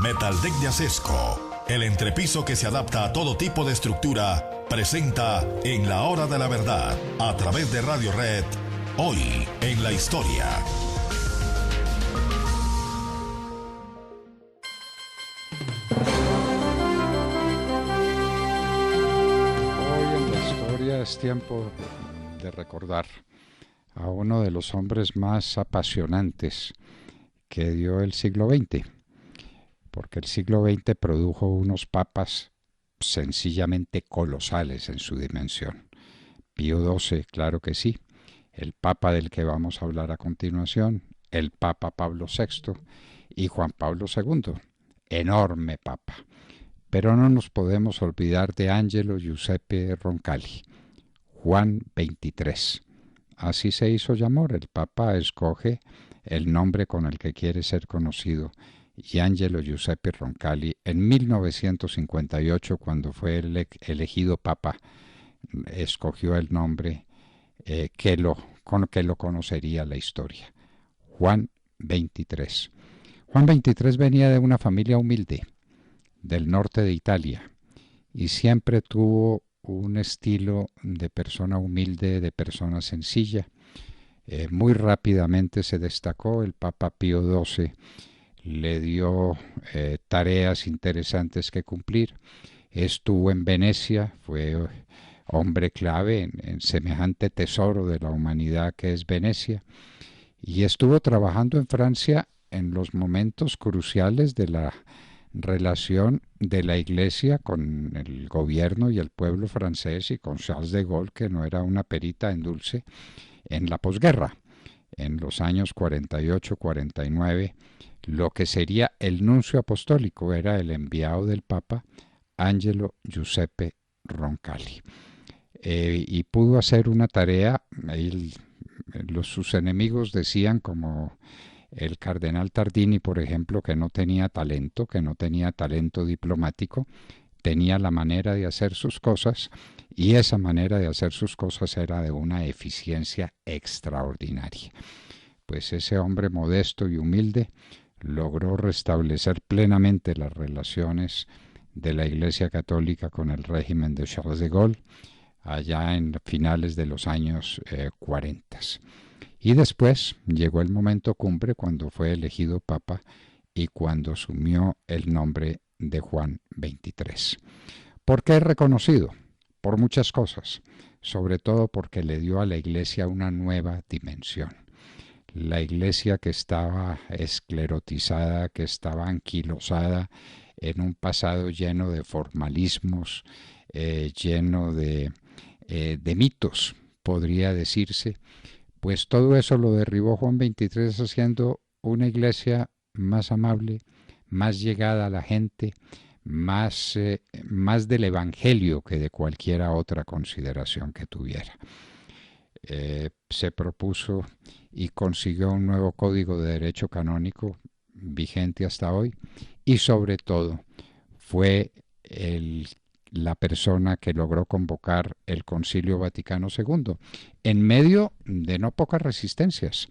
Metaldeck de Acesco, el entrepiso que se adapta a todo tipo de estructura, presenta En la Hora de la Verdad, a través de Radio Red, Hoy en la Historia. Hoy en la historia es tiempo de recordar a uno de los hombres más apasionantes que dio el siglo XX, porque el siglo XX produjo unos papas sencillamente colosales en su dimensión. Pío XII, claro que sí, el papa del que vamos a hablar a continuación, el papa Pablo VI y Juan Pablo II, enorme papa. Pero no nos podemos olvidar de Angelo Giuseppe Roncalli, Juan XXIII. Así se hizo llamar, el papa escoge el nombre con el que quiere ser conocido, y Angelo Giuseppe Roncalli en 1958, cuando fue elegido papa, escogió el nombre con que lo conocería la historia, Juan XXIII. Juan XXIII venía de una familia humilde del norte de Italia y siempre tuvo un estilo de persona humilde, de persona sencilla. Muy rápidamente se destacó. El Papa Pío XII le dio tareas interesantes que cumplir. Estuvo en Venecia, fue hombre clave en semejante tesoro de la humanidad que es Venecia, y estuvo trabajando en Francia en los momentos cruciales de la relación de la Iglesia con el gobierno y el pueblo francés, y con Charles de Gaulle, que no era una perita en dulce, en la posguerra, en los años 48-49, lo que sería el nuncio apostólico era el enviado del Papa, Angelo Giuseppe Roncalli. Y pudo hacer una tarea. Sus enemigos decían, como el cardenal Tardini, por ejemplo, que no tenía talento diplomático, tenía la manera de hacer sus cosas, y esa manera de hacer sus cosas era de una eficiencia extraordinaria. Pues ese hombre modesto y humilde logró restablecer plenamente las relaciones de la Iglesia Católica con el régimen de Charles de Gaulle, allá en finales de los años 40. Y después llegó el momento cumbre cuando fue elegido papa y cuando asumió el nombre de Juan XXIII. ¿Por qué es reconocido? Por muchas cosas, sobre todo porque le dio a la Iglesia una nueva dimensión. La Iglesia, que estaba esclerotizada, que estaba anquilosada en un pasado lleno de formalismos, lleno de mitos, podría decirse, pues todo eso lo derribó Juan XXIII haciendo una Iglesia más amable, más llegada a la gente, más del Evangelio que de cualquier otra consideración que tuviera. Se propuso y consiguió un nuevo código de derecho canónico vigente hasta hoy, y sobre todo fue la persona que logró convocar el Concilio Vaticano II en medio de no pocas resistencias.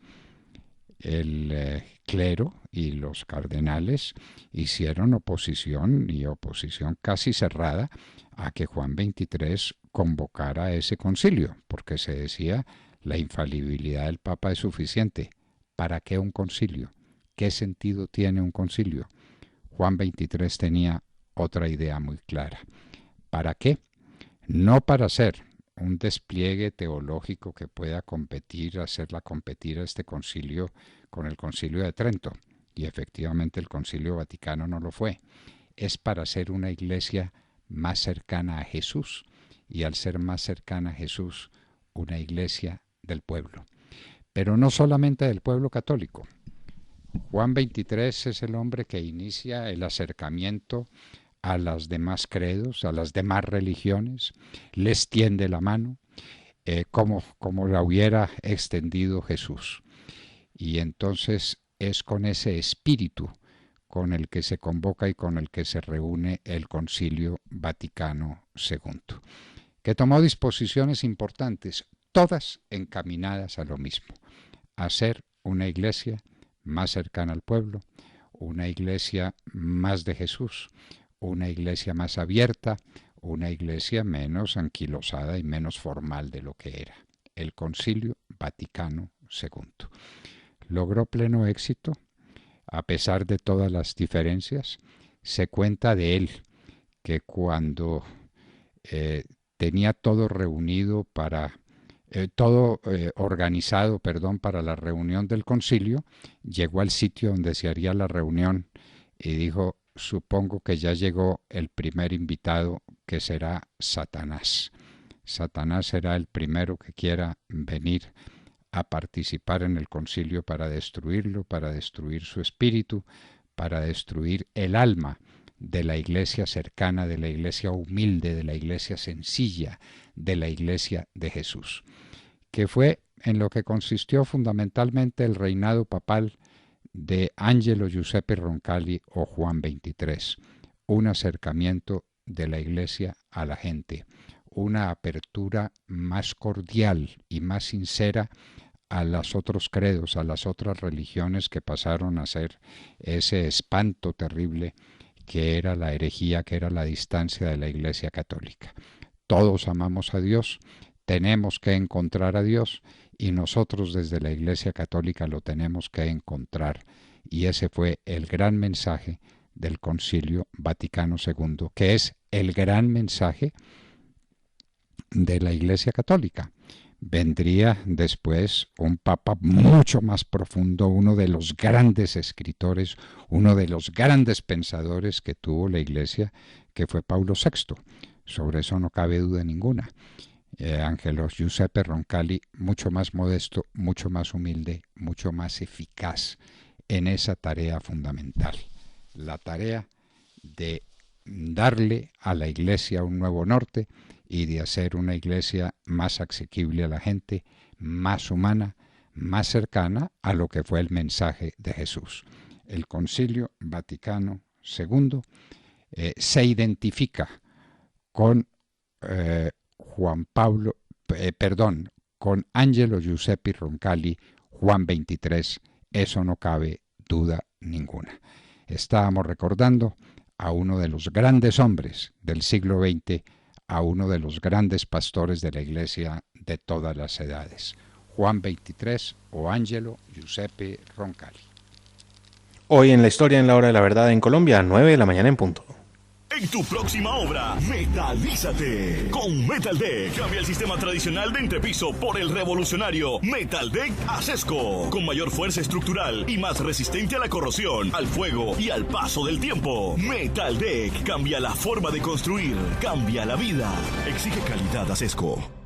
El clero y los cardenales hicieron oposición, y oposición casi cerrada, a que Juan XXIII convocara ese concilio, porque se decía: la infalibilidad del Papa es suficiente. ¿Para qué un concilio? ¿Qué sentido tiene un concilio? Juan XXIII tenía otra idea muy clara. ¿Para qué? No para hacer un despliegue teológico que pueda hacerla competir a este concilio con el Concilio de Trento, y efectivamente el Concilio Vaticano no lo fue. Es para ser una iglesia más cercana a Jesús, y al ser más cercana a Jesús, una iglesia del pueblo. Pero no solamente del pueblo católico. Juan XXIII es el hombre que inicia el acercamiento a los demás credos, a las demás religiones, les tiende la mano, como la hubiera extendido Jesús. Y entonces es con ese espíritu con el que se convoca y con el que se reúne el Concilio Vaticano II, que tomó disposiciones importantes, todas encaminadas a lo mismo: a ser una iglesia más cercana al pueblo, una iglesia más de Jesús, una iglesia más abierta, una iglesia menos anquilosada y menos formal de lo que era. El Concilio Vaticano II. Logró pleno éxito, a pesar de todas las diferencias. Se cuenta de él que cuando tenía todo reunido para organizado, para la reunión del concilio, llegó al sitio donde se haría la reunión y dijo: supongo que ya llegó el primer invitado, que será Satanás. Satanás será el primero que quiera venir a participar en el concilio para destruirlo, para destruir su espíritu, para destruir el alma de la iglesia cercana, de la iglesia humilde, de la iglesia sencilla, de la iglesia de Jesús, que fue en lo que consistió fundamentalmente el reinado papal de Angelo Giuseppe Roncalli o Juan XXIII, un acercamiento de la iglesia a la gente, una apertura más cordial y más sincera a los otros credos, a las otras religiones que pasaron a ser ese espanto terrible que era la herejía, que era la distancia de la Iglesia Católica. Todos amamos a Dios, tenemos que encontrar a Dios y nosotros desde la Iglesia Católica lo tenemos que encontrar. Y ese fue el gran mensaje del Concilio Vaticano II, que es el gran mensaje de la Iglesia Católica. Vendría después un papa mucho más profundo, uno de los grandes escritores, uno de los grandes pensadores que tuvo la Iglesia, que fue Paulo VI. Sobre eso no cabe duda ninguna. Angelo Giuseppe Roncalli, mucho más modesto, mucho más humilde, mucho más eficaz en esa tarea fundamental, la tarea de darle a la Iglesia un nuevo norte y de hacer una iglesia más asequible a la gente, más humana, más cercana a lo que fue el mensaje de Jesús. El Concilio Vaticano II se identifica con con Angelo Giuseppe Roncalli, Juan XXIII, eso no cabe duda ninguna. Estábamos recordando a uno de los grandes hombres del siglo XX, a uno de los grandes pastores de la Iglesia de todas las edades, Juan XXIII o Angelo Giuseppe Roncalli. Hoy en la historia en la hora de la verdad en Colombia, 9 de la mañana en punto. En tu próxima obra, metalízate con Metal Deck. Cambia el sistema tradicional de entrepiso por el revolucionario Metal Deck Acesco, con mayor fuerza estructural y más resistente a la corrosión, al fuego y al paso del tiempo. Metal Deck cambia la forma de construir, cambia la vida. Exige calidad Acesco.